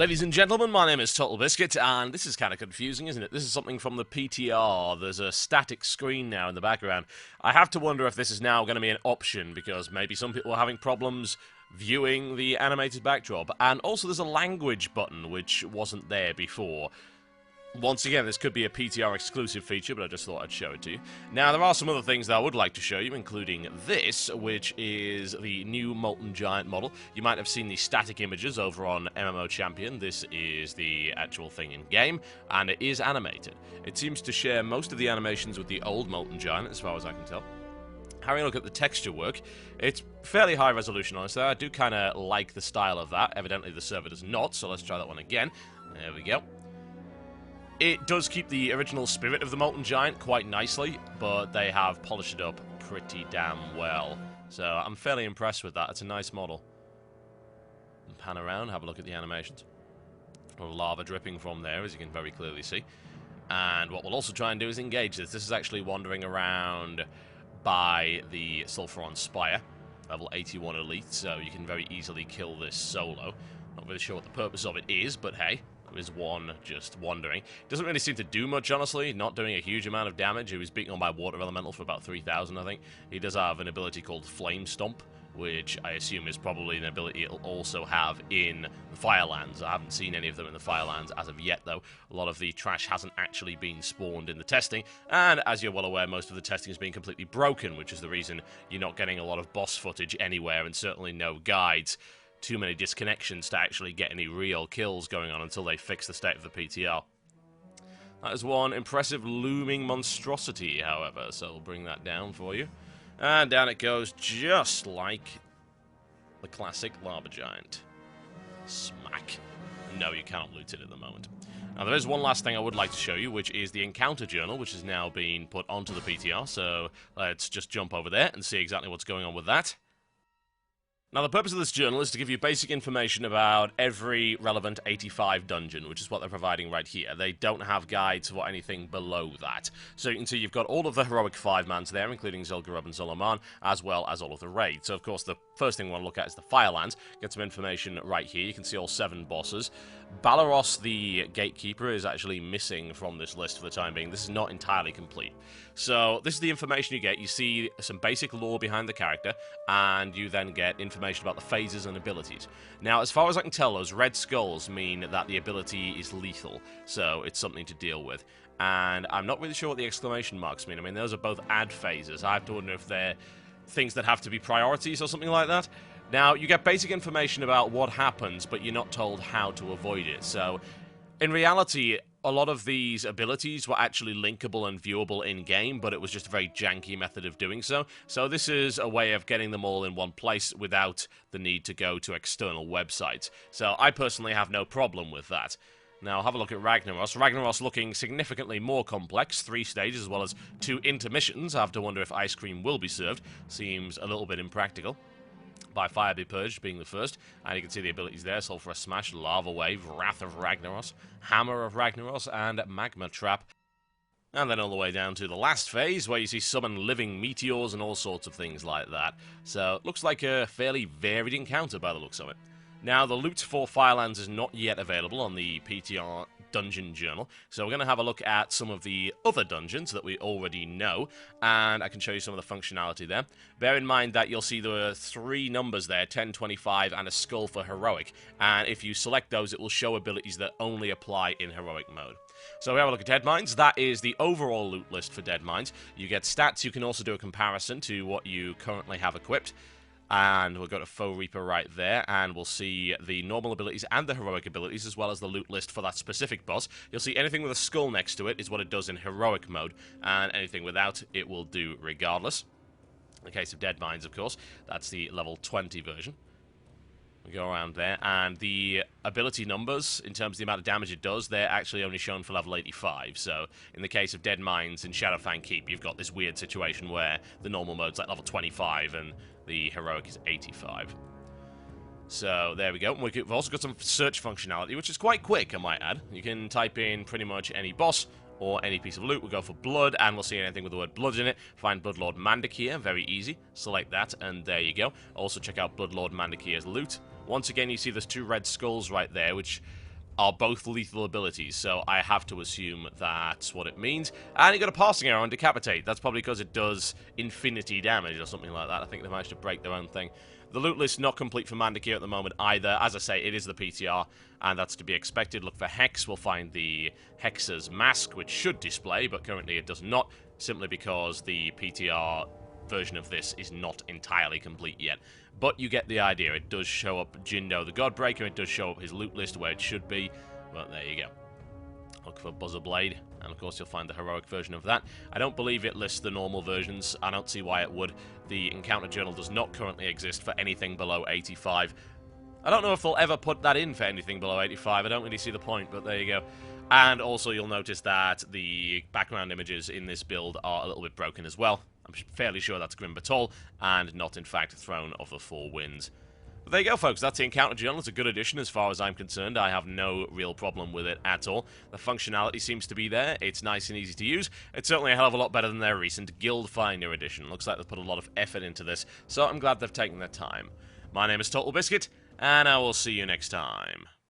Ladies and gentlemen, my name is Total Biscuit, and this is kind of confusing, isn't it? This is something from the PTR. There's a static screen now in the background. I have to wonder if this is now going to be an option, because maybe some people are having problems viewing the animated backdrop. And also there's a language button, which wasn't there before. Once again, this could be a PTR exclusive feature, but I just thought I'd show it to you. Now, there are some other things that I would like to show you, including this, which is the new Molten Giant model. You might have seen the static images over on MMO Champion. This is the actual thing in-game, and it is animated. It seems to share most of the animations with the old Molten Giant, as far as I can tell. Having a look at the texture work, it's fairly high resolution, honestly. I do kind of like the style of that. Evidently, the server does not, so let's try that one again. There we go. It does keep the original spirit of the Molten Giant quite nicely, but they have polished it up pretty damn well. So I'm fairly impressed with that. It's a nice model. And pan around, have a look at the animations. A little lava dripping from there, as you can very clearly see. And what we'll also try and do is engage this. This is actually wandering around by the Sulfuron Spire, level 81 elite, so you can very easily kill this solo. Not really sure what the purpose of it is, but hey. Is one just wandering. Doesn't really seem to do much, honestly. Not doing a huge amount of damage. He was beaten on by Water Elemental for about 3,000, I think. He does have an ability called Flame Stomp, which I assume is probably an ability it'll also have in the Firelands. I haven't seen any of them in the Firelands as of yet, though. A lot of the trash hasn't actually been spawned in the testing, and as you're well aware, most of the testing has been completely broken, which is the reason you're not getting a lot of boss footage anywhere, and certainly no guides. Too many disconnections to actually get any real kills going on until they fix the state of the PTR. That is one impressive looming monstrosity, however, so we'll bring that down for you. And down it goes, just like the classic Lava Giant. Smack. No, you cannot loot it at the moment. Now, there is one last thing I would like to show you, which is the Encounter Journal, which is now being put onto the PTR, so let's just jump over there and see exactly what's going on with that. Now, the purpose of this journal is to give you basic information about every relevant 85 dungeon, which is what they're providing right here. They don't have guides for anything below that. So you can see you've got all of the heroic 5-mans there, including Zul'Gurub and Zoloman, as well as all of the raids. So, of course, the first thing we want to look at is the Firelands. Get some information right here. You can see all 7 bosses. Balaros, the Gatekeeper, is actually missing from this list for the time being. This is not entirely complete. So, this is the information you get. You see some basic lore behind the character, and you then get information about the phases and abilities. Now, as far as I can tell, those red skulls mean that the ability is lethal, so it's something to deal with. And I'm not really sure what the exclamation marks mean. I mean, those are both add phases. I have to wonder if they're things that have to be priorities or something like that. Now, you get basic information about what happens, but you're not told how to avoid it. So, in reality, a lot of these abilities were actually linkable and viewable in-game, but it was just a very janky method of doing so. So this is a way of getting them all in one place without the need to go to external websites. So I personally have no problem with that. Now, have a look at Ragnaros. Ragnaros looking significantly more complex, 3 stages as well as 2 intermissions. I have to wonder if ice cream will be served. Seems a little bit impractical. By Fire Be Purged being the first, and you can see the abilities there: Sulphurous Smash, Lava Wave, Wrath of Ragnaros, Hammer of Ragnaros, and Magma Trap. And then all the way down to the last phase, where you see summon living meteors and all sorts of things like that. So, looks like a fairly varied encounter by the looks of it. Now, the loot for Firelands is not yet available on the PTR Dungeon Journal, so we're going to have a look at some of the other dungeons that we already know, and I can show you some of the functionality there. Bear in mind that you'll see there are 3 numbers there, 10, 25, and a skull for Heroic, and if you select those, it will show abilities that only apply in Heroic mode. So we have a look at Dead Mines. That is the overall loot list for Dead Mines. You get stats. You can also do a comparison to what you currently have equipped. And we'll go to Foe Reaper right there, and we'll see the normal abilities and the heroic abilities, as well as the loot list for that specific boss. You'll see anything with a skull next to it is what it does in heroic mode, and anything without it will do regardless. In the case of Dead Mines, of course, that's the level 20 version. We go around there, and the ability numbers, in terms of the amount of damage it does, they're actually only shown for level 85. So, in the case of Dead Mines in Shadowfang Keep, you've got this weird situation where the normal mode's like level 25, and the heroic is 85. So, there we go. We've also got some search functionality, which is quite quick, I might add. You can type in pretty much any boss, or any piece of loot. We'll go for blood, and we'll see anything with the word blood in it. Find Bloodlord Mandakir, very easy. Select that, and there you go. Also check out Bloodlord Mandakir's loot. Once again, you see there's 2 red skulls right there, which are both lethal abilities, so I have to assume that's what it means. And you got a passing arrow and decapitate. That's probably because it does infinity damage or something like that. I think they managed to break their own thing. The loot list not complete for Mandakir at the moment either. As I say, it is the PTR, and that's to be expected. Look for Hex. We'll find the Hexer's Mask, which should display, but currently it does not, simply because the PTR version of this is not entirely complete yet. But you get the idea. It does show up Jindo the Godbreaker. It does show up his loot list where it should be. But there you go. Look for Buzzer Blade, and of course you'll find the heroic version of that. I don't believe it lists the normal versions. I don't see why it would. The encounter journal does not currently exist for anything below 85. I don't know if they'll ever put that in for anything below 85. I don't really see the point, but there you go. And also you'll notice that the background images in this build are a little bit broken as well. I'm fairly sure that's Grim Batol, and not in fact Throne of the Four Winds. But there you go, folks. That's the Encounter Journal. It's a good addition as far as I'm concerned. I have no real problem with it at all. The functionality seems to be there. It's nice and easy to use. It's certainly a hell of a lot better than their recent Guild Finder edition. Looks like they've put a lot of effort into this, so I'm glad they've taken their time. My name is Total Biscuit, and I will see you next time.